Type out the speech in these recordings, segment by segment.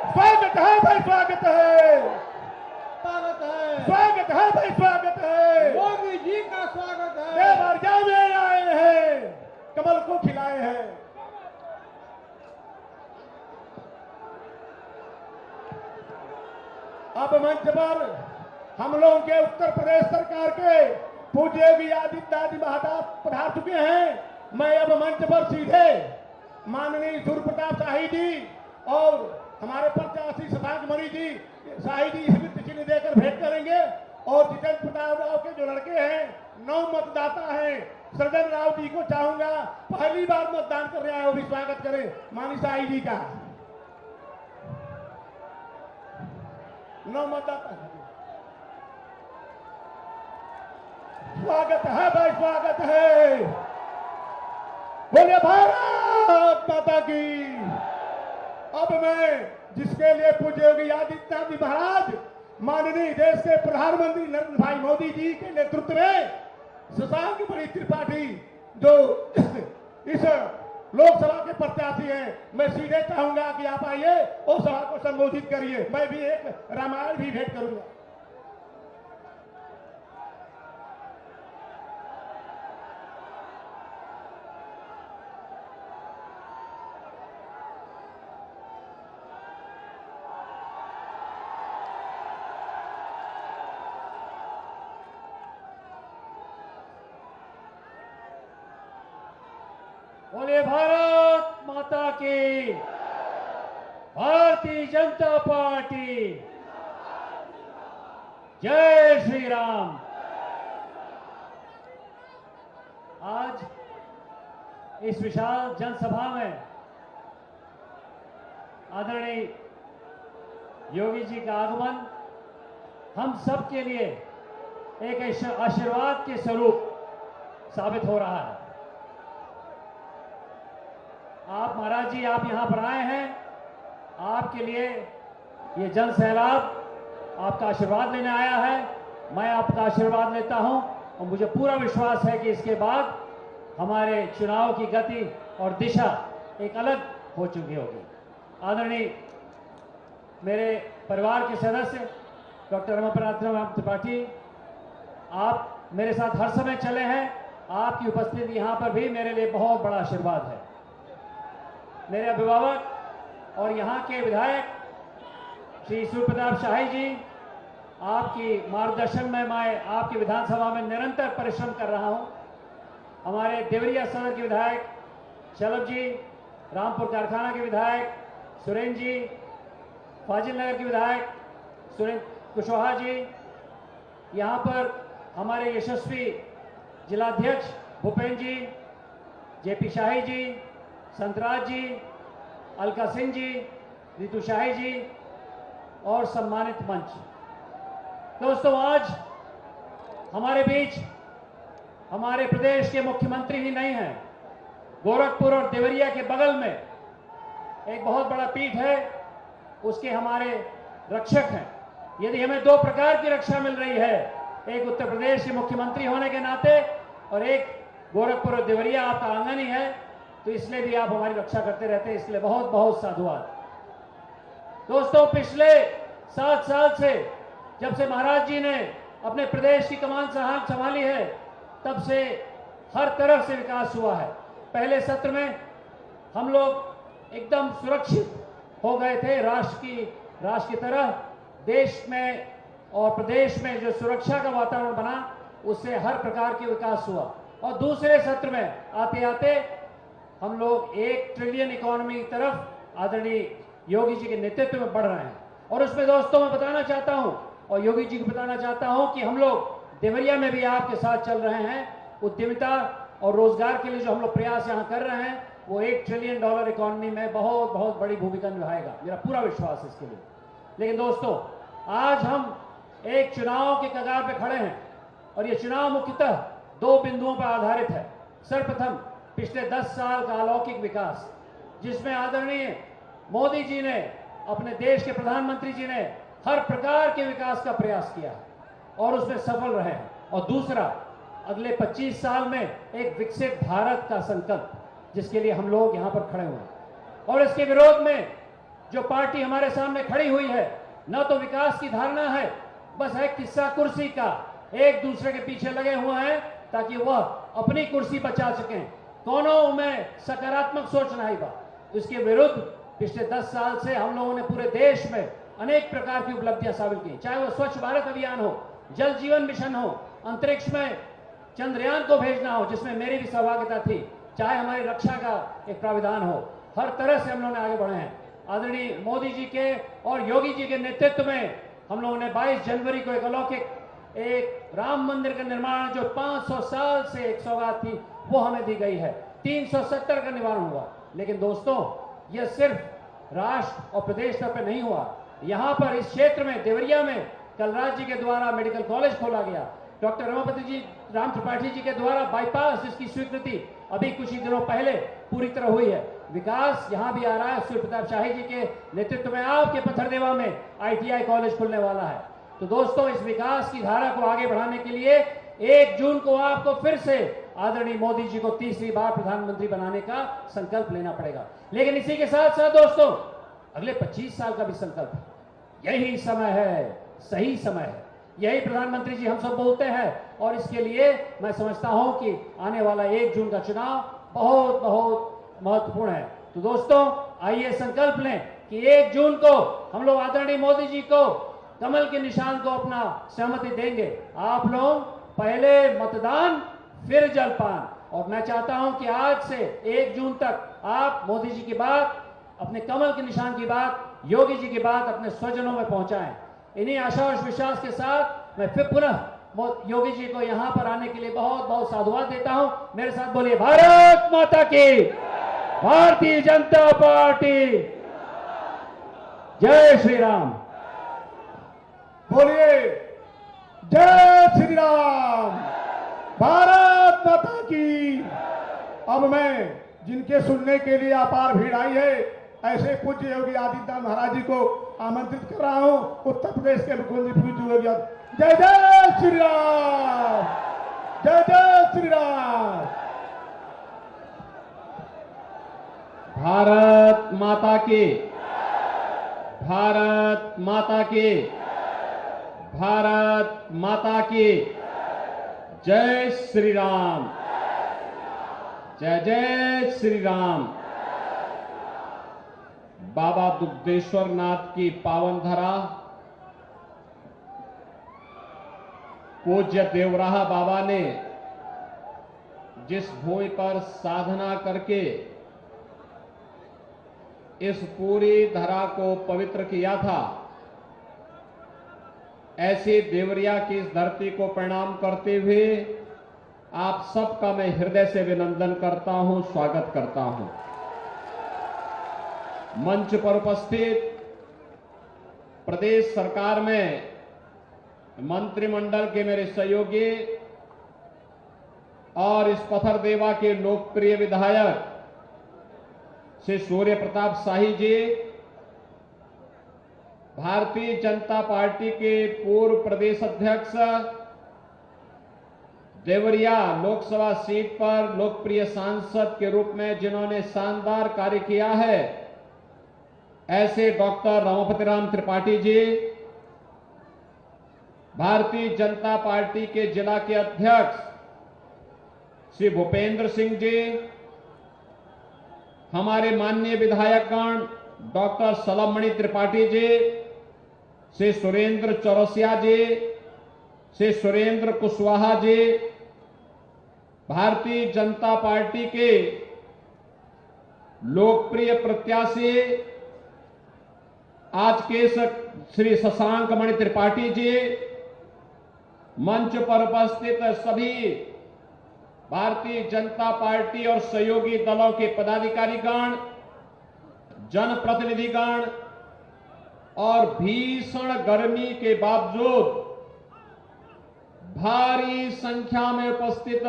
स्वागत है भाई, स्वागत है, स्वागत है, स्वागत है भाई, स्वागत है। मोदी जी का स्वागत है। देवरिया में आए हैं, कमल को खिलाए हैं। अब मंच पर हम लोगों के उत्तर प्रदेश सरकार के पूज्य योगी आदित्यनाथ महाराज पधार चुके हैं। मैं अब मंच पर सीधे माननीय सूर्य प्रताप शाही जी और हमारे प्रत्याशी शशांक मणि जी शाही जी स्मृति चिन्ह देकर भेंट करेंगे। और जितेंद्र प्रताप राव के जो लड़के हैं, 9 मतदाता हैं, सृजन राव जी को चाहूंगा पहली बार मतदान कर रहे हैं, वो भी स्वागत करें माननीय शाही जी का। 9 मतदाता हैं। स्वागत है भाई, स्वागत है। बोलिए भारत माता की। अब मैं जिसके लिए पूज्य योगी आदित्यनाथ जी महाराज माननीय देश के प्रधानमंत्री नरेंद्र भाई मोदी जी के नेतृत्व में शशांक मणि त्रिपाठी जो इस लोकसभा के प्रत्याशी हैं, मैं सीधे चाहूंगा कि आप आइए और सभा को संबोधित करिए। मैं भी एक रामायण भी भेंट करूंगा। बोले भारत माता की। भारतीय जनता पार्टी। जय श्री राम। आज इस विशाल जनसभा में आदरणीय योगी जी का आगमन हम सब के लिए एक आशीर्वाद के स्वरूप साबित हो रहा है। आप महाराज जी, आप यहां पर आए हैं, आपके लिए ये जन सैलाब आपका आशीर्वाद लेने आया है। मैं आपका आशीर्वाद लेता हूं और मुझे पूरा विश्वास है कि इसके बाद हमारे चुनाव की गति और दिशा एक अलग हो चुकी होगी। आदरणीय मेरे परिवार के सदस्य डॉक्टर रमापति त्रिपाठी, आप मेरे साथ हर समय चले हैं। आपकी उपस्थिति यहाँ पर भी मेरे लिए बहुत बड़ा आशीर्वाद है। मेरे अभिभावक और यहाँ के विधायक श्री सूर्य प्रताप शाही जी, आपकी मार्गदर्शन में मैं आपकी विधानसभा में निरंतर परिश्रम कर रहा हूँ। हमारे देवरिया सदर के विधायक शलभ जी, रामपुर कारखाना के विधायक सुरेंद्र जी, फाजिल नगर के विधायक सुरेंद्र कुशवाहा जी, यहाँ पर हमारे यशस्वी जिलाध्यक्ष भूपेंद्र जी, जेपी शाही जी, संतराज जी, अलका सिंह जी, रितु शाही जी और सम्मानित मंच। दोस्तों, आज हमारे बीच हमारे प्रदेश के मुख्यमंत्री ही नहीं हैं। गोरखपुर और देवरिया के बगल में एक बहुत बड़ा पीठ है, उसके हमारे रक्षक हैं। यदि हमें 2 प्रकार की रक्षा मिल रही है, एक उत्तर प्रदेश के मुख्यमंत्री होने के नाते और एक गोरखपुर और देवरिया आपका आंगन ही है, तो इसलिए भी आप हमारी रक्षा करते रहते हैं, इसलिए बहुत बहुत साधुवाद। दोस्तों, पिछले 7 साल से जब से महाराज जी ने अपने प्रदेश की कमान संभाली है, तब से हर तरफ से विकास हुआ है। पहले सत्र में हम लोग एकदम सुरक्षित हो गए थे। राष्ट्र की तरह देश में और प्रदेश में जो सुरक्षा का वातावरण बना, उससे हर प्रकार के विकास हुआ। और दूसरे सत्र में आते आते हम लोग 1 ट्रिलियन इकोनॉमी की तरफ आदरणीय योगी जी के नेतृत्व में बढ़ रहे हैं। और उसमें दोस्तों मैं बताना चाहता हूं और योगी जी को बताना चाहता हूं कि हम लोग देवरिया में भी आपके साथ चल रहे हैं। उद्यमिता और रोजगार के लिए जो हम लोग प्रयास यहाँ कर रहे हैं, वो $1 ट्रिलियन इकोनॉमी में बहुत बहुत बड़ी भूमिका निभाएगा। मेरा पूरा विश्वास है इसके लिए। लेकिन दोस्तों, आज हम एक चुनाव के कगार पे खड़े हैं और ये चुनाव मुख्यतः 2 बिंदुओं पर आधारित है। सर्वप्रथम पिछले 10 साल का अलौकिक विकास, जिसमें आदरणीय मोदी जी ने, अपने देश के प्रधानमंत्री जी ने हर प्रकार के विकास का प्रयास किया और उसमें सफल रहे हैं। और दूसरा, अगले 25 साल में एक विकसित भारत का संकल्प, जिसके लिए हम लोग यहाँ पर खड़े हुए हैं। और इसके विरोध में जो पार्टी हमारे सामने खड़ी हुई है, न तो विकास की धारणा है, बस है किस्सा कुर्सी का। एक दूसरे के पीछे लगे हुए हैं ताकि वह अपनी कुर्सी बचा सकें। कोनो में सकारात्मक सोच नहीं बा। उसके विरुद्ध पिछले 10 साल से हम लोगों ने पूरे देश में अनेक प्रकार की उपलब्धियां हासिल की, चाहे वो स्वच्छ भारत अभियान हो, जल जीवन मिशन हो, अंतरिक्ष में चंद्रयान को भेजना हो जिसमें मेरी भी सहभागिता थी, चाहे हमारी रक्षा का एक प्राविधान हो। हर तरह से हम लोगों ने आगे बढ़े हैं। आदरणीय मोदी जी के और योगी जी के नेतृत्व में हम लोगों ने 22 जनवरी को एक अलौकिक एक राम मंदिर का निर्माण, जो 500 साल से एक सौगात थी, वो हमें दी गई है। 370 का निवारण हुआ। लेकिन दोस्तों, यह सिर्फ राष्ट्र और प्रदेश स्तर पर नहीं हुआ। यहां पर इस क्षेत्र में देवरिया में कलराज जी के द्वारा मेडिकल कॉलेज खोला गया। डॉक्टर रमापति जी, राम त्रिपाठी जी के द्वारा बाईपास, जिसकी स्वीकृति अभी कुछ ही दिनों पहले पूरी तरह हुई है। विकास यहां भी आ रहा है। सूर्य प्रताप शाही जी के नेतृत्व में आपके पत्थरदेवा में ITI कॉलेज खुलने वाला है। तो दोस्तों, इस विकास की धारा को आगे बढ़ाने के लिए 1 जून को आपको फिर से आदरणीय मोदी जी को तीसरी बार प्रधानमंत्री बनाने का संकल्प लेना पड़ेगा। लेकिन इसी के साथ साथ दोस्तों, अगले 25 साल का भी संकल्प है। यही समय है, सही समय है। यही प्रधानमंत्री जी हम सब बोलते हैं। और इसके लिए मैं समझता हूं कि आने वाला 1 जून का चुनाव बहुत बहुत महत्वपूर्ण है। तो दोस्तों, आइए संकल्प लें कि 1 जून को हम लोग आदरणीय मोदी जी को कमल के निशान को अपना सहमति देंगे। आप लोग पहले मतदान फिर जलपान। और मैं चाहता हूं कि आज से 1 जून तक आप मोदी जी की बात, अपने कमल के निशान की बात, योगी जी की बात अपने स्वजनों में पहुंचाएं। इन्हीं आशा और विश्वास के साथ मैं फिर पुनः योगी जी को यहां पर आने के लिए बहुत बहुत साधुवाद देता हूं। मेरे साथ बोलिए, भारत माता की, भारतीय जनता पार्टी, जय श्री राम। बोलिए, जय श्री राम, भारत माता की। अब मैं जिनके सुनने के लिए अपार भीड़ आई है, ऐसे पूज्य योगी आदित्यनाथ महाराज जी को आमंत्रित कर रहा हूं। उत्तर प्रदेश के मुख्यमंत्री पूज्य योगी, जय जय श्री राम, जय जय श्री राम। भारत माता की, भारत माता की, भारत माता की, जय श्री राम, जय जय श्री राम। बाबा दुग्धेश्वर नाथ की पावन धरा, पूज्य देवराहा बाबा ने जिस भूमि पर साधना करके इस पूरी धरा को पवित्र किया था, ऐसी देवरिया की इस धरती को प्रणाम करते हुए आप सबका मैं हृदय से अभिनंदन करता हूं, स्वागत करता हूं। मंच पर उपस्थित प्रदेश सरकार में मंत्रिमंडल के मेरे सहयोगी और इस पत्थरदेवा के लोकप्रिय विधायक श्री सूर्य प्रताप शाही जी, भारतीय जनता पार्टी के पूर्व प्रदेश अध्यक्ष, देवरिया लोकसभा सीट पर लोकप्रिय सांसद के रूप में जिन्होंने शानदार कार्य किया है, ऐसे डॉक्टर रमापति राम त्रिपाठी जी, भारतीय जनता पार्टी के जिला के अध्यक्ष श्री भूपेंद्र सिंह जी, हमारे माननीय विधायकगण डॉक्टर सलमणि त्रिपाठी जी, श्री सुरेंद्र चौरसिया जी, श्री सुरेंद्र कुशवाहा जी, भारतीय जनता पार्टी के लोकप्रिय प्रत्याशी आज के श्री शशांक मणि त्रिपाठी जी, मंच पर उपस्थित सभी भारतीय जनता पार्टी और सहयोगी दलों के पदाधिकारीगण, जनप्रतिनिधिगण और भीषण गर्मी के बावजूद भारी संख्या में उपस्थित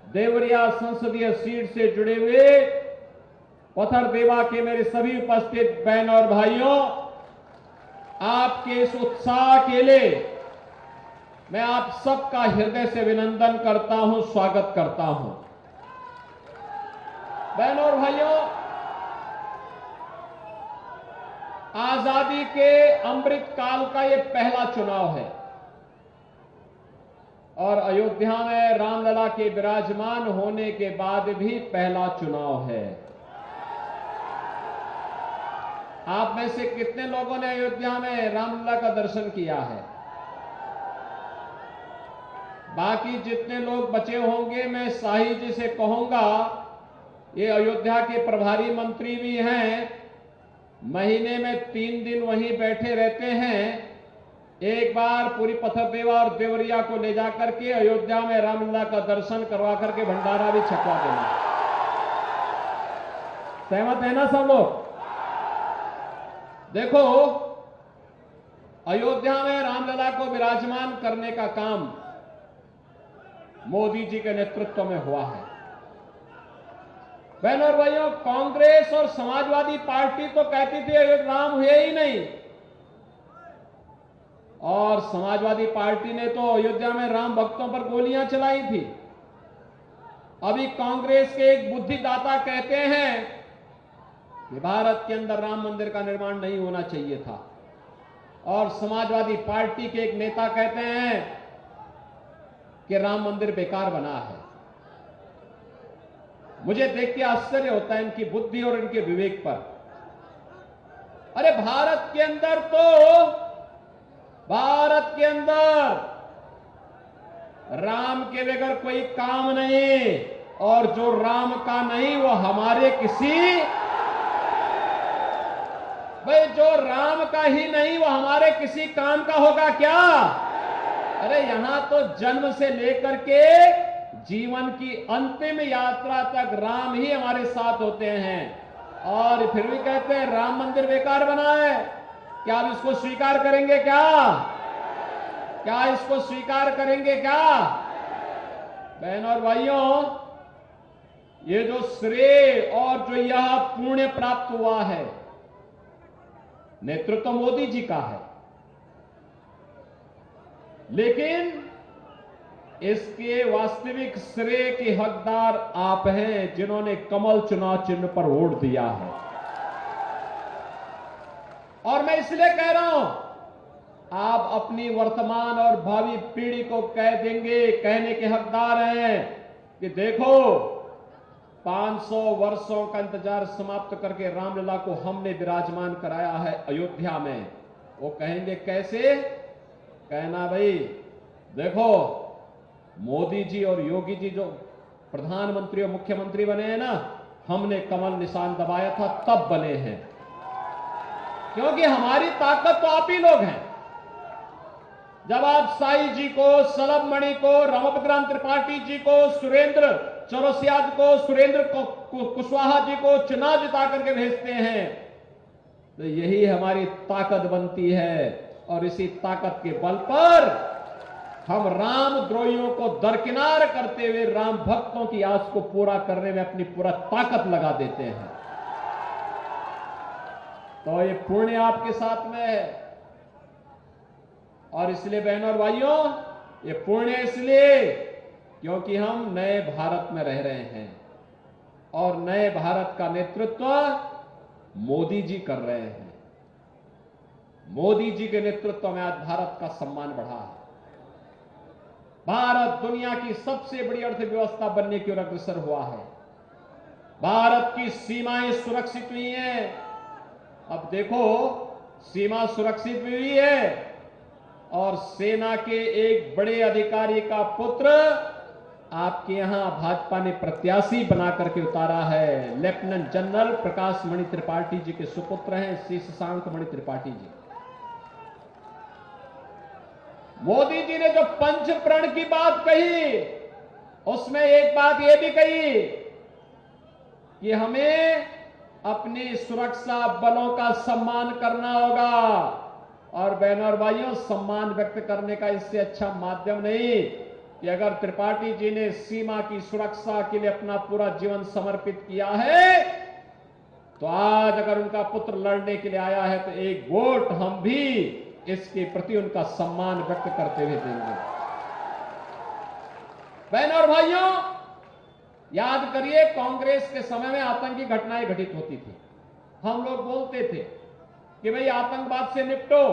देवरिया संसदीय सीट से जुड़े हुए पत्थरदेवा के मेरे सभी उपस्थित बहन और भाइयों, आपके इस उत्साह के लिए मैं आप सबका हृदय से अभिनंदन करता हूं, स्वागत करता हूं। बहनों और भाइयों, आजादी के अमृत काल का यह पहला चुनाव है और अयोध्या में रामलला के विराजमान होने के बाद भी पहला चुनाव है। आप में से कितने लोगों ने अयोध्या में रामलला का दर्शन किया है? बाकी जितने लोग बचे होंगे, मैं शाही जी से कहूंगा, ये अयोध्या के प्रभारी मंत्री भी हैं, महीने में 3 दिन वहीं बैठे रहते हैं। एक बार पूरी पथरदेवा और देवरिया को ले जाकर के अयोध्या में रामलला का दर्शन करवा करके भंडारा भी छकवा देना। सहमत है ना सब लोग? देखो, अयोध्या में रामलला को विराजमान करने का काम मोदी जी के नेतृत्व में हुआ है। बहनों और भाइयों, कांग्रेस और समाजवादी पार्टी तो कहती थी राम हुए ही नहीं, और समाजवादी पार्टी ने तो अयोध्या में राम भक्तों पर गोलियां चलाई थी। अभी कांग्रेस के एक बुद्धिदाता कहते हैं कि भारत के अंदर राम मंदिर का निर्माण नहीं होना चाहिए था, और समाजवादी पार्टी के एक नेता कहते हैं कि राम मंदिर बेकार बना है। मुझे देख के आश्चर्य होता है इनकी बुद्धि और इनके विवेक पर। अरे भारत के अंदर राम के बगैर कोई काम नहीं, और जो राम का नहीं वो हमारे जो राम का ही नहीं वो हमारे किसी काम का होगा क्या? अरे यहां तो जन्म से लेकर के जीवन की अंतिम यात्रा तक राम ही हमारे साथ होते हैं, और फिर भी कहते हैं राम मंदिर बेकार बना है। क्या आप इसको स्वीकार करेंगे क्या इसको स्वीकार करेंगे क्या? बहनों और भाइयों, ये जो श्रेय और जो यह पुण्य प्राप्त हुआ है, नेतृत्व मोदी जी का है, लेकिन इसके वास्तविक श्रेय के हकदार आप हैं, जिन्होंने कमल चुनाव चिन्ह पर वोट दिया है। और मैं इसलिए कह रहा हूं, आप अपनी वर्तमान और भावी पीढ़ी को कहने के हकदार हैं कि देखो, 500 वर्षों का इंतजार समाप्त करके रामलला को हमने विराजमान कराया है अयोध्या में। वो कहेंगे कैसे? कहना भाई देखो, मोदी जी और योगी जी जो प्रधानमंत्री और मुख्यमंत्री बने हैं ना, हमने कमल निशान दबाया था तब बने हैं, क्योंकि हमारी ताकत तो आप ही लोग हैं। जब आप साई जी को, सलभ मणि को, रामभद्राम त्रिपाठी जी को, सुरेंद्र चौरसिया को, सुरेंद्र कुशवाहा जी को चुनाव जिता करके भेजते हैं, तो यही हमारी ताकत बनती है, और इसी ताकत के बल पर हम राम द्रोहियों को दरकिनार करते हुए राम भक्तों की आस को पूरा करने में अपनी पूरा ताकत लगा देते हैं। तो ये पुण्य आपके साथ में है, और इसलिए बहनों और भाइयों, ये पुण्य इसलिए क्योंकि हम नए भारत में रह रहे हैं, और नए भारत का नेतृत्व मोदी जी कर रहे हैं। मोदी जी के नेतृत्व में आज भारत का सम्मान बढ़ा है। भारत दुनिया की सबसे बड़ी अर्थव्यवस्था बनने की ओर अग्रसर हुआ है। भारत की सीमाएं सुरक्षित हुई हैं। अब देखो, सीमा सुरक्षित हुई है, और सेना के एक बड़े अधिकारी का पुत्र आपके यहां भाजपा ने प्रत्याशी बना करके उतारा है। लेफ्टिनेंट जनरल प्रकाश मणि त्रिपाठी जी के सुपुत्र हैं श्री शशांक मणि त्रिपाठी जी। मोदी जी ने जो पंच प्रण की बात कही, उसमें एक बात यह भी कही कि हमें अपनी सुरक्षा बलों का सम्मान करना होगा। और बहनों और भाइयों, सम्मान व्यक्त करने का इससे अच्छा माध्यम नहीं कि अगर त्रिपाठी जी ने सीमा की सुरक्षा के लिए अपना पूरा जीवन समर्पित किया है, तो आज अगर उनका पुत्र लड़ने के लिए आया है तो एक वोट हम भी इसके प्रति उनका सम्मान व्यक्त करते हुए देंगे। बहनों और भाइयों, याद करिए, कांग्रेस के समय में आतंकी घटनाएं घटित होती थी। हम लोग बोलते थे कि भाई आतंकवाद से निपटो।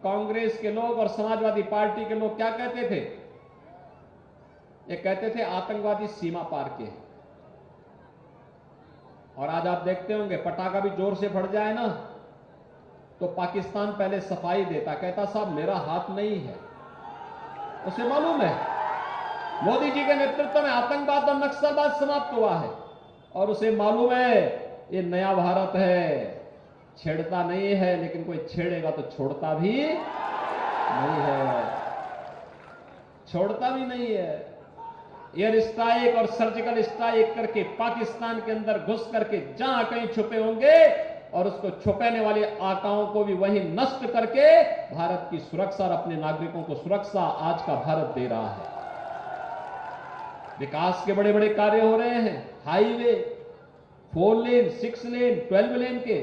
कांग्रेस के लोग और समाजवादी पार्टी के लोग क्या कहते थे? ये कहते थे आतंकवादी सीमा पार के हैं। और आज आप देखते होंगे पटाखा भी जोर से फट जाए ना तो पाकिस्तान पहले सफाई देता, कहता साहब मेरा हाथ नहीं है। उसे मालूम है मोदी जी के नेतृत्व में आतंकवाद और नक्सलवाद समाप्त हुआ है, और उसे मालूम है ये नया भारत है, छेड़ता नहीं है, लेकिन कोई छेड़ेगा तो छोड़ता भी नहीं है, छोड़ता भी नहीं है। एयर स्ट्राइक और सर्जिकल स्ट्राइक करके पाकिस्तान के अंदर घुस करके जहां कहीं छुपे होंगे और उसको छुपाने वाले आकाओं को भी वहीं नष्ट करके भारत की सुरक्षा और अपने नागरिकों को सुरक्षा आज का भारत दे रहा है। विकास के बड़े बड़े कार्य हो रहे हैं, हाईवे 4 लेन 6 लेन 12 लेन के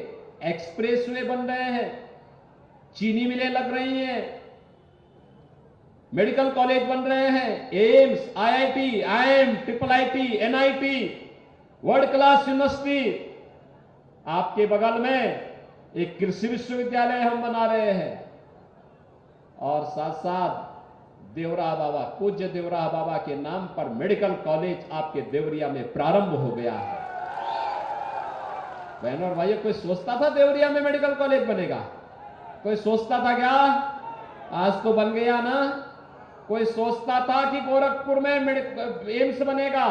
एक्सप्रेसवे बन रहे हैं, चीनी मिलें लग रही हैं, मेडिकल कॉलेज बन रहे हैं, AIIMS, IIT, IIM, IIIT, NIT, world class university. आपके बगल में एक कृषि विश्वविद्यालय हम बना रहे हैं, और साथ साथ देवरा बाबा, पूज्य देवरा बाबा के नाम पर मेडिकल कॉलेज आपके देवरिया में प्रारंभ हो गया है। बहनों और भाइयों, कोई सोचता था देवरिया में मेडिकल कॉलेज बनेगा? कोई सोचता था क्या? आज तो बन गया ना। कोई सोचता था कि गोरखपुर में एम्स बनेगा?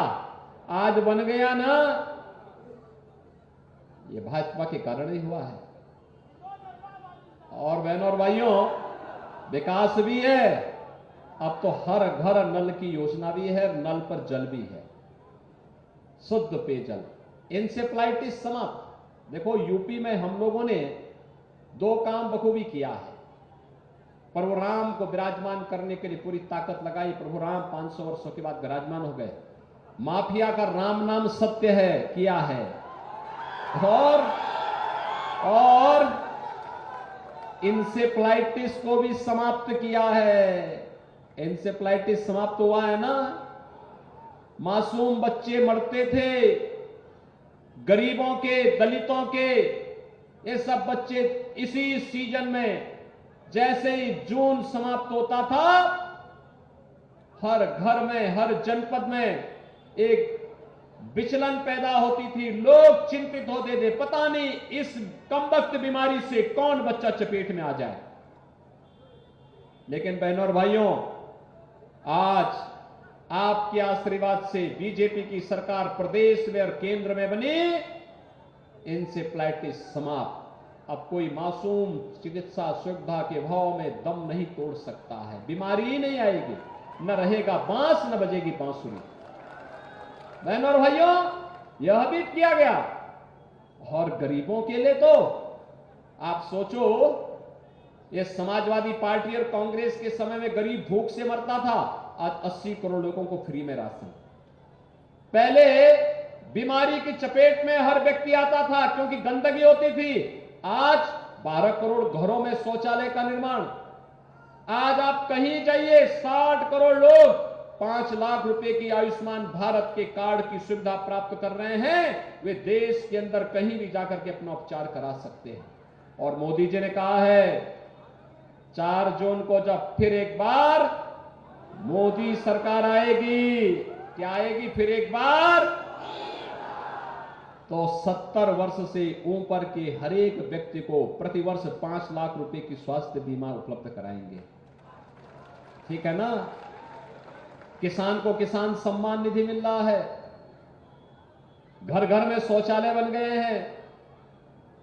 आज बन गया ना। ये भाजपा के कारण ही हुआ है। और बहनों और भाइयों, विकास भी है, अब तो हर घर नल की योजना भी है, नल पर जल भी है, शुद्ध पेयजल, इंसेफ्लाइटिस समाप्त। देखो यूपी में हम लोगों ने 2 काम बखूबी किया है। प्रभु राम को विराजमान करने के लिए पूरी ताकत लगाई। प्रभु राम 500 वर्षों के बाद विराजमान हो गए। माफिया का राम नाम सत्य है किया है, और इंसेफ्लाइटिस को भी समाप्त किया है। इंसेफ्लाइटिस समाप्त हुआ है ना। मासूम बच्चे मरते थे, गरीबों के, दलितों के, ये सब बच्चे इसी सीजन में जैसे ही जून समाप्त होता था, हर घर में, हर जनपद में एक विचलन पैदा होती थी। लोग चिंतित होते थे, पता नहीं इस कमबख्त बीमारी से कौन बच्चा चपेट में आ जाए। लेकिन बहनों और भाइयों, आज आपके आशीर्वाद से बीजेपी की सरकार प्रदेश में और केंद्र में बनी, इंसेफ्लाइटिस समाप्त। अब कोई मासूम चिकित्सा सुविधा के भाव में दम नहीं तोड़ सकता है। बीमारी ही नहीं आएगी, न रहेगा बांस, न बजेगी बांसुरी। बहनों और भाइयों, यह भी किया गया। और गरीबों के लिए तो आप सोचो, यह समाजवादी पार्टी और कांग्रेस के समय में गरीब भूख से मरता था, आज 80 करोड़ लोगों को फ्री में राशन। पहले बीमारी की चपेट में हर व्यक्ति आता था क्योंकि गंदगी होती थी। आज 12 करोड़ घरों में शौचालय का निर्माण। आज आप कहीं जाइए, 60 करोड़ लोग 5 लाख रुपए की आयुष्मान भारत के कार्ड की सुविधा प्राप्त कर रहे हैं। वे देश के अंदर कहीं भी जाकर के अपना उपचार करा सकते हैं। और मोदी जी ने कहा है 4 जून को जब फिर एक बार मोदी सरकार आएगी, क्या आएगी फिर एक बार, तो 70 वर्ष से ऊपर के हर एक व्यक्ति को प्रतिवर्ष 5 लाख रुपए की स्वास्थ्य बीमा उपलब्ध कराएंगे। ठीक है ना। किसान को किसान सम्मान निधि मिल रहा है, घर घर में शौचालय बन गए हैं,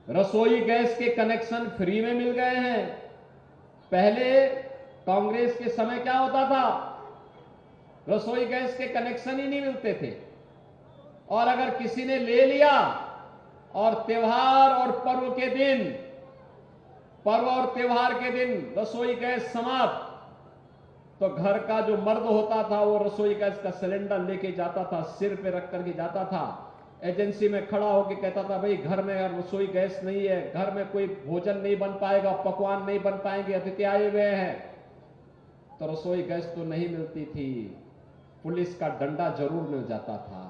रसोई गैस के कनेक्शन फ्री में मिल गए हैं। पहले कांग्रेस के समय क्या होता था, रसोई गैस के कनेक्शन ही नहीं मिलते थे, और अगर किसी ने ले लिया और त्योहार और पर्व के दिन, पर्व और त्योहार के दिन रसोई गैस समाप्त, तो घर का जो मर्द होता था वो रसोई गैस का सिलेंडर लेके जाता था, सिर पे रख करके जाता था, एजेंसी में खड़ा होकर कहता था भाई घर में रसोई गैस नहीं है, घर में कोई भोजन नहीं बन पाएगा, पकवान नहीं बन पाएंगे, अतिथि आए हुए हैं। तो रसोई गैस तो नहीं मिलती थी, पुलिस का डंडा जरूर मिल जाता था।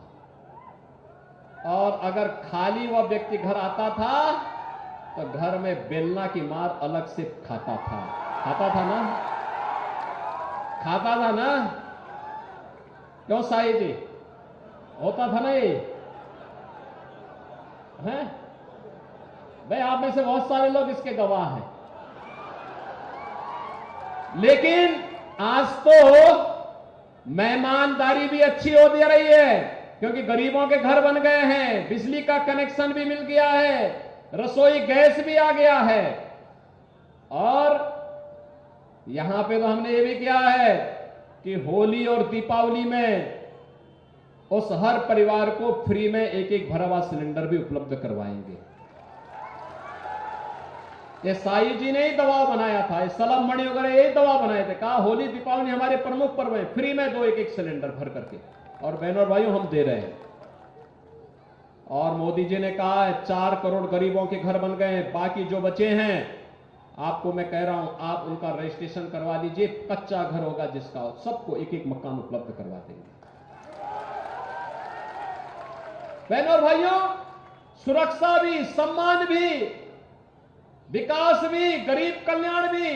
और अगर खाली वह व्यक्ति घर आता था तो घर में बेलना की मार अलग से खाता था ना? खाता था ना? क्यों साई जी, होता था ना ये? हैं भाई, आप में से बहुत सारे लोग इसके गवाह हैं। लेकिन आज तो मेहमानदारी भी अच्छी हो दे रही है, क्योंकि गरीबों के घर बन गए हैं, बिजली का कनेक्शन भी मिल गया है, रसोई गैस भी आ गया है, और यहां पे तो हमने ये भी किया है कि होली और दीपावली में उस हर परिवार को फ्री में एक भरा हुआ सिलेंडर भी उपलब्ध करवाएंगे। ये साई जी ने ही दबाव बनाया था, ये सलम मणि वगैरह यही दबाव बनाए थे, कहा होली दीपावली हमारे प्रमुख पर्व है, फ्री में दो एक सिलेंडर भर करके। और बहनों और भाइयों, हम दे रहे हैं। और मोदी जी ने कहा है 4 करोड़ गरीबों के घर बन गए हैं, बाकी जो बचे हैं आपको मैं कह रहा हूं, आप उनका रजिस्ट्रेशन करवा दीजिए, कच्चा घर होगा जिसका, सबको एक मकान उपलब्ध करवा देंगे। बहनों और भाइयों, सुरक्षा भी, सम्मान भी, विकास भी, गरीब कल्याण भी,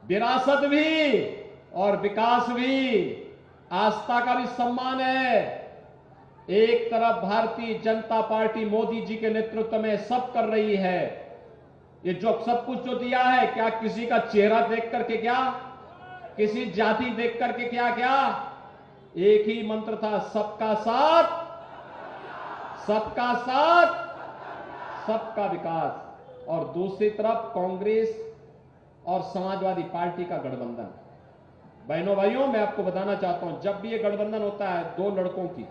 विरासत भी और विकास भी, आस्था का भी सम्मान है। एक तरफ भारतीय जनता पार्टी मोदी जी के नेतृत्व में सब कर रही है, ये जो सब कुछ जो दिया है, क्या किसी का चेहरा देख करके, क्या किसी जाति देख करके, क्या एक ही मंत्र था, सबका साथ, सबका साथ, सबका विकास। और दूसरी तरफ कांग्रेस और समाजवादी पार्टी का गठबंधन। बहनों भाइयों, मैं आपको बताना चाहता हूं, जब भी ये गठबंधन होता है 2 लड़कों की,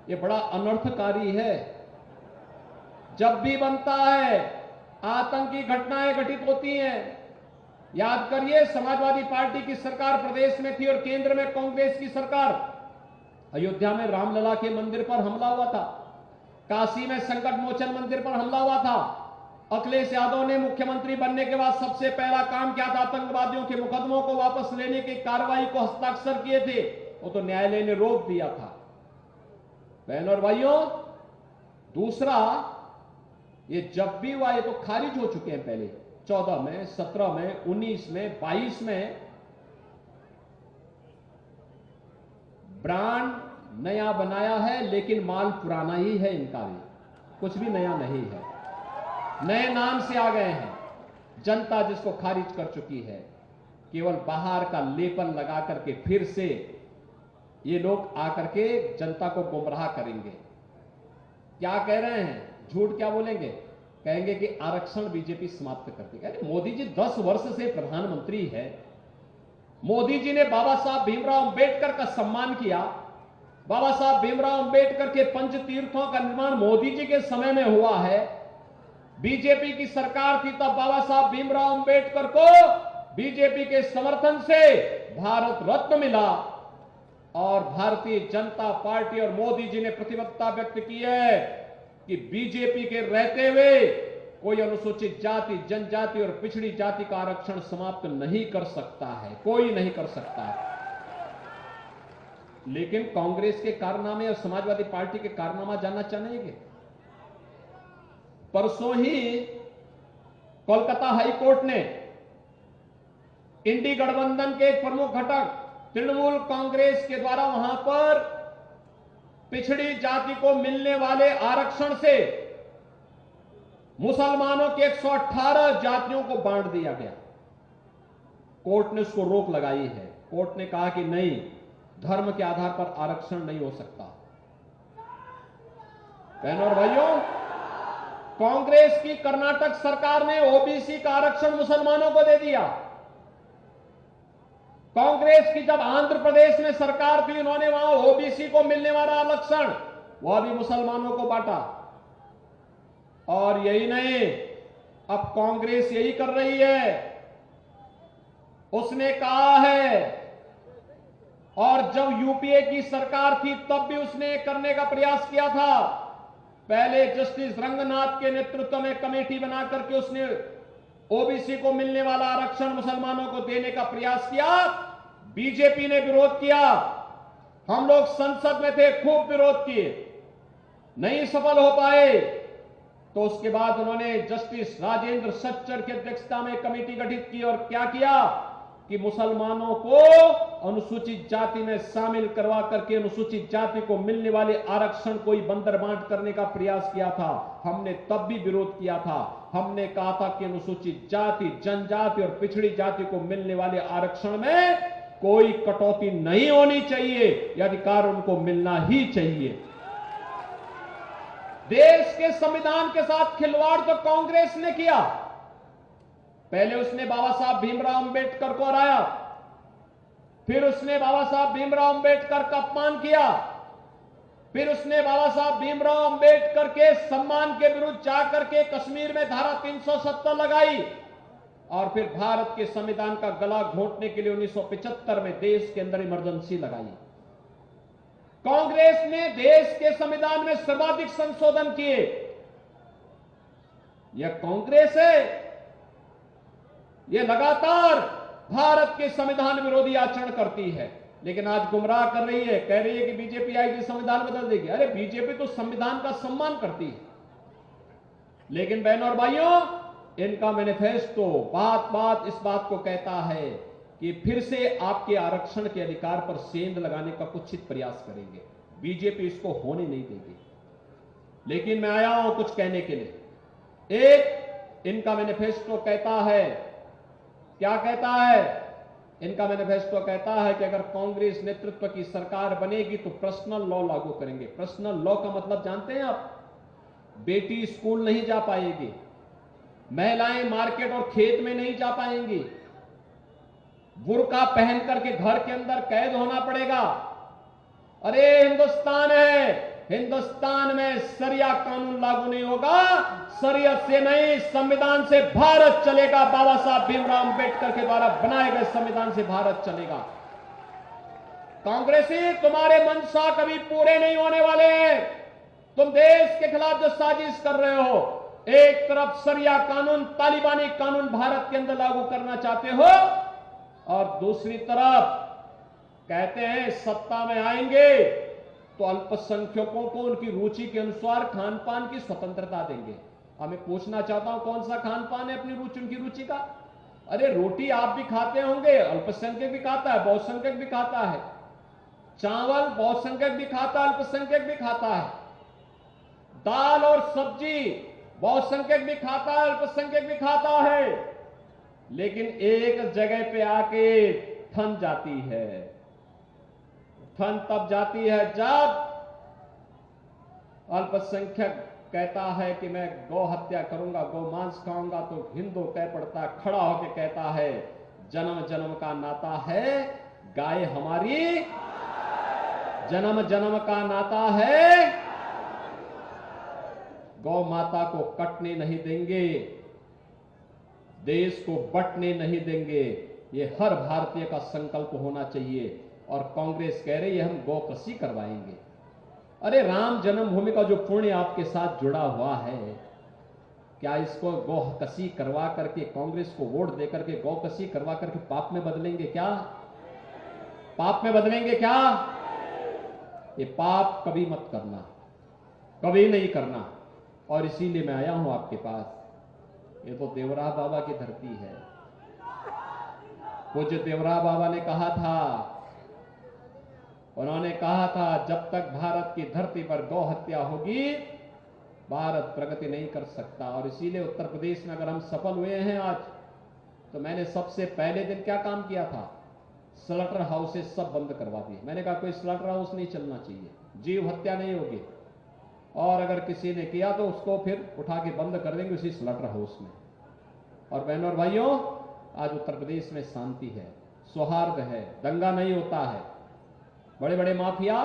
ये बड़ा अनर्थकारी है। जब भी बनता है आतंकी घटनाएं घटित होती हैं। याद करिए, समाजवादी पार्टी की सरकार प्रदेश में थी और केंद्र में कांग्रेस की सरकार। अयोध्या में रामलला के मंदिर पर हमला हुआ था, काशी में संकट मोचन मंदिर पर हमला हुआ था। अखिलेश यादव ने मुख्यमंत्री बनने के बाद सबसे पहला काम क्या था? आतंकवादियों के मुकदमों को वापस लेने की कार्रवाई को हस्ताक्षर किए थे, वो तो न्यायालय ने रोक दिया था। बहनों और भाइयों, दूसरा, ये जब भी हुआ, ये तो खारिज हो चुके हैं पहले, 14 में, 17 में, 19 में, 22 में। ब्रांड नया बनाया है, लेकिन माल पुराना ही है, इनका भी कुछ भी नया नहीं है, नए नाम से आ गए हैं। जनता जिसको खारिज कर चुकी है, केवल बाहर का लेपन लगा करके फिर से ये लोग आकर के जनता को गुमराह करेंगे। क्या कह रहे हैं? झूठ क्या बोलेंगे? कहेंगे कि आरक्षण बीजेपी समाप्त कर देगी। अरे मोदी जी 10 वर्ष से प्रधानमंत्री है, मोदी जी ने बाबा साहब भीमराव अंबेडकर का सम्मान किया। बाबा साहब भीमराव अंबेडकर के पंच तीर्थों का निर्माण मोदी जी के समय में हुआ है। बीजेपी की सरकार थी तब बाबा साहब भीमराव अंबेडकर को बीजेपी के समर्थन से भारत रत्न मिला, और भारतीय जनता पार्टी और मोदी जी ने प्रतिबद्धता व्यक्त की है कि बीजेपी के रहते हुए कोई अनुसूचित जाति, जनजाति और पिछड़ी जाति का आरक्षण समाप्त नहीं कर सकता है, कोई नहीं कर सकता है। लेकिन कांग्रेस के कारनामे और समाजवादी पार्टी के कारनामा जानना चाहेंगे? परसों ही कोलकाता हाईकोर्ट ने इंडी गठबंधन के एक प्रमुख घटक तृणमूल कांग्रेस के द्वारा वहां पर पिछड़ी जाति को मिलने वाले आरक्षण से मुसलमानों के 118 जातियों को बांट दिया गया। कोर्ट ने उसको रोक लगाई है। कोर्ट ने कहा कि नहीं, धर्म के आधार पर आरक्षण नहीं हो सकता। बहनों और भाइयों, कांग्रेस की कर्नाटक सरकार ने ओबीसी का आरक्षण मुसलमानों को दे दिया। कांग्रेस की जब आंध्र प्रदेश में सरकार थी, उन्होंने वहां ओबीसी को मिलने वाला आरक्षण वह भी मुसलमानों को बांटा। और यही नहीं, अब कांग्रेस यही कर रही है। उसने कहा है, और जब यूपीए की सरकार थी तब भी उसने करने का प्रयास किया था। पहले जस्टिस रंगनाथ के नेतृत्व में कमेटी बना करके उसने ओबीसी को मिलने वाला आरक्षण मुसलमानों को देने का प्रयास किया। बीजेपी ने विरोध किया, हम लोग संसद में थे, खूब विरोध किए, नहीं सफल हो पाए। तो उसके बाद उन्होंने जस्टिस राजेंद्र सच्चर की अध्यक्षता में कमेटी गठित की और क्या किया कि मुसलमानों को अनुसूचित जाति में शामिल करवा करके अनुसूचित जाति को मिलने वाले आरक्षण को ही बंदर बांट करने का प्रयास किया था। हमने तब भी विरोध किया था। हमने कहा था कि अनुसूचित जाति, जनजाति और पिछड़ी जाति को मिलने वाले आरक्षण में कोई कटौती नहीं होनी चाहिए, यह अधिकार उनको मिलना ही चाहिए। देश के संविधान के साथ खिलवाड़ तो कांग्रेस ने किया। पहले उसने बाबा साहब भीमराव अंबेडकर को हराया, फिर उसने बाबा साहब भीमराव अंबेडकर का अपमान किया, फिर उसने बाबा साहब भीमराव अंबेडकर के सम्मान के विरुद्ध जाकर के कश्मीर में धारा 370 लगाई और फिर भारत के संविधान का गला घोंटने के लिए 1975 में देश के अंदर इमरजेंसी लगाई। कांग्रेस ने देश के संविधान में सर्वाधिक संशोधन किए। यह कांग्रेस है, यह लगातार भारत के संविधान विरोधी आचरण करती है, लेकिन आज गुमराह कर रही है, कह रही है कि बीजेपी आएगी संविधान बदल देगी। अरे बीजेपी तो संविधान का सम्मान करती है, लेकिन बहनों और भाइयों, इनका मैनिफेस्टो बात बात इस बात को कहता है कि फिर से आपके आरक्षण के अधिकार पर सेंध लगाने का कुछित प्रयास करेंगे। बीजेपी इसको होने नहीं देगी। लेकिन मैं आया हूं कुछ कहने के लिए। एक, इनका मैनिफेस्टो कहता है, क्या कहता है? इनका मैनिफेस्टो कहता है कि अगर कांग्रेस नेतृत्व की सरकार बनेगी तो पर्सनल लॉ लागू करेंगे। पर्सनल लॉ का मतलब जानते हैं आप? बेटी स्कूल नहीं जा पाएगी, महिलाएं मार्केट और खेत में नहीं जा पाएंगी, बुर्का पहन करके घर के अंदर कैद होना पड़ेगा। अरे हिंदुस्तान है, हिंदुस्तान में शरिया कानून लागू नहीं होगा। शरीयत से नहीं, संविधान से भारत चलेगा। बाबा साहब भीमराव अंबेडकर के द्वारा बनाए गए संविधान से भारत चलेगा। कांग्रेसी, तुम्हारे मंशा कभी पूरे नहीं होने वाले हैं। तुम देश के खिलाफ जो साजिश कर रहे हो, एक तरफ शरिया कानून, तालिबानी कानून भारत के अंदर लागू करना चाहते हो और दूसरी तरफ कहते हैं सत्ता में आएंगे तो अल्पसंख्यकों को उनकी रुचि के अनुसार खान पान की स्वतंत्रता देंगे। हमें पूछना चाहता हूं कौन सा खान पान है अपनी रुचि, उनकी रुचि का? अरे रोटी आप भी खाते होंगे, अल्पसंख्यक भी खाता है, बहुसंख्यक भी खाता है। चावल बहुसंख्यक भी खाता है, अल्पसंख्यक भी खाता है। दाल और सब्जी बहुसंख्यक भी खाता है, अल्पसंख्यक भी खाता है। लेकिन एक जगह पे आके थम जाती है। थम तब जाती है जब अल्पसंख्यक कहता है कि मैं गौ हत्या करूंगा, गौ मांस खाऊंगा, तो हिंदू कह पड़ता, खड़ा होकर कहता है जन्म जन्म का नाता है, गाय हमारी जन्म जन्म का नाता है, गौ माता को कटने नहीं देंगे, देश को बंटने नहीं देंगे। ये हर भारतीय का संकल्प होना चाहिए। और कांग्रेस कह रही है हम गौ कसी करवाएंगे। अरे राम जन्मभूमि का जो पुण्य आपके साथ जुड़ा हुआ है, क्या इसको गौ कसी करवा करके, कांग्रेस को वोट देकर के गौ कसी करवा करके पाप में बदलेंगे क्या? पाप में बदलेंगे क्या? ये पाप कभी मत करना, कभी नहीं करना। और इसीलिए मैं आया हूं आपके पास। ये तो देवरा बाबा की धरती है। पूज्य देवरा बाबा ने कहा था, उन्होंने कहा था जब तक भारत की धरती पर गौ हत्या होगी भारत प्रगति नहीं कर सकता। और इसीलिए उत्तर प्रदेश में अगर हम सफल हुए हैं आज, तो मैंने सबसे पहले दिन क्या काम किया था? स्लॉटर हाउसेस सब बंद करवा दिए। मैंने कहा कोई स्लॉटर हाउस नहीं चलना चाहिए, जीव हत्या नहीं होगी, और अगर किसी ने किया तो उसको फिर उठा के बंद कर देंगे उसी स्लॉटर हाउस में। और बहनों और भाइयों, आज उत्तर प्रदेश में शांति है, सौहार्द है, दंगा नहीं होता है। बड़े बड़े माफिया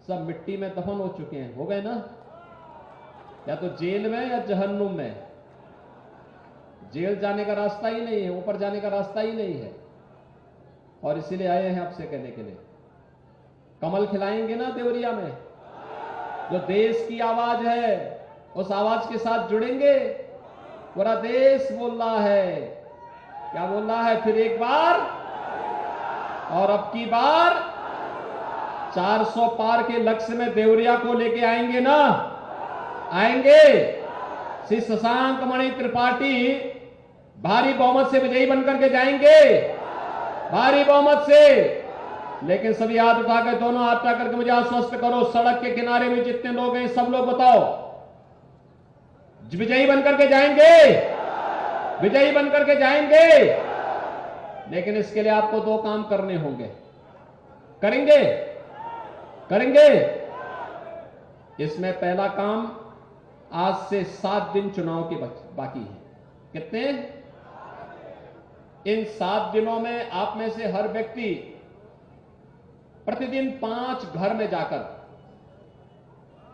सब मिट्टी में दफन हो चुके हैं, हो गए ना, या तो जेल में या जहन्नुम में। जेल जाने का रास्ता ही नहीं है, ऊपर जाने का रास्ता ही नहीं है। और इसीलिए आए हैं आपसे कहने के लिए, कमल खिलाएंगे ना देवरिया में? जो देश की आवाज है उस आवाज के साथ जुड़ेंगे। पूरा देश बोल रहा है, क्या बोल रहा है? फिर एक बार और अब की बार 400 पार के लक्ष्य में देवरिया को लेके आएंगे ना? आएंगे? श्री शशांक मणि त्रिपाठी भारी बहुमत से विजयी बनकर के जाएंगे, भारी बहुमत से। लेकिन सभी हाथ उठाकर, दोनों हाथ उठा करके मुझे आश्वस्त करो, सड़क के किनारे में जितने लोग हैं सब लोग बताओ, विजयी बनकर के जाएंगे, विजयी बनकर के जाएंगे। लेकिन इसके लिए आपको 2 काम करने होंगे। करेंगे, करेंगे। इसमें पहला काम, आज से 7 दिन चुनाव के बाकी है। कितने? इन 7 दिनों में आप में से हर व्यक्ति प्रतिदिन 5 घर में जाकर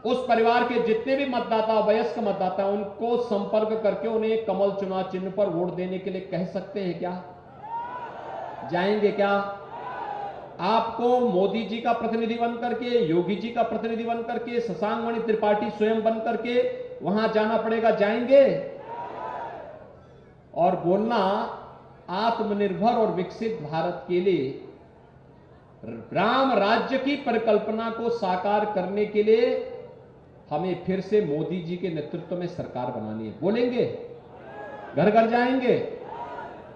उस परिवार के जितने भी मतदाता, वयस्क मतदाता, उनको संपर्क करके उन्हें कमल चुनाव चिन्ह पर वोट देने के लिए कह सकते हैं क्या? जाएंगे क्या? आपको मोदी जी का प्रतिनिधि बन करके, योगी जी का प्रतिनिधि बन करके, शशांक मणि त्रिपाठी स्वयं बन करके वहां जाना पड़ेगा। जाएंगे और बोलना, आत्मनिर्भर और विकसित भारत के लिए, राम राज्य की परिकल्पना को साकार करने के लिए हमें फिर से मोदी जी के नेतृत्व में सरकार बनानी है। बोलेंगे, घर घर जाएंगे,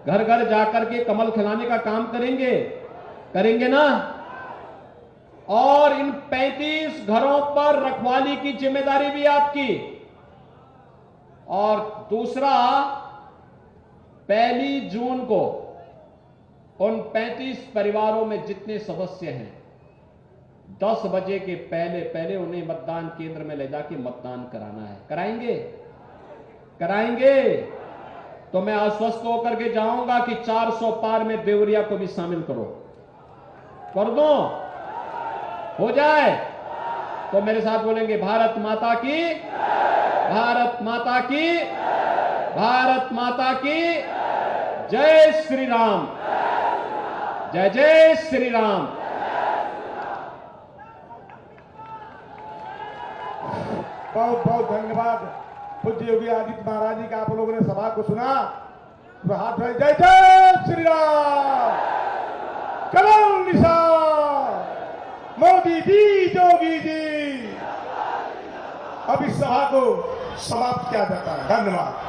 घर घर जाकर के कमल खिलाने का काम करेंगे, करेंगे ना? और इन 35 घरों पर रखवाली की जिम्मेदारी भी आपकी। और दूसरा, 1 जून को उन 35 परिवारों में जितने सदस्य हैं, 10 बजे के पहले पहले उन्हें मतदान केंद्र में ले जाके मतदान कराना है। कराएंगे, कराएंगे। तो मैं आश्वस्त होकर के जाऊंगा कि 400 पार में देवरिया को भी शामिल करो, कर दो, हो जाए। तो मेरे साथ बोलेंगे, भारत माता की, भारत माता की, भारत माता की जय श्री राम, जय जय श्री राम। बहुत बहुत धन्यवाद पूज्य योगी आदित्य महाराज जी का। आप लोगों ने सभा को सुना, तो हाथ उठाए, जय जय श्री राम, कमल निशान, मोदी जी, योगी जी। अब इस सभा को समाप्त किया जाता है। धन्यवाद।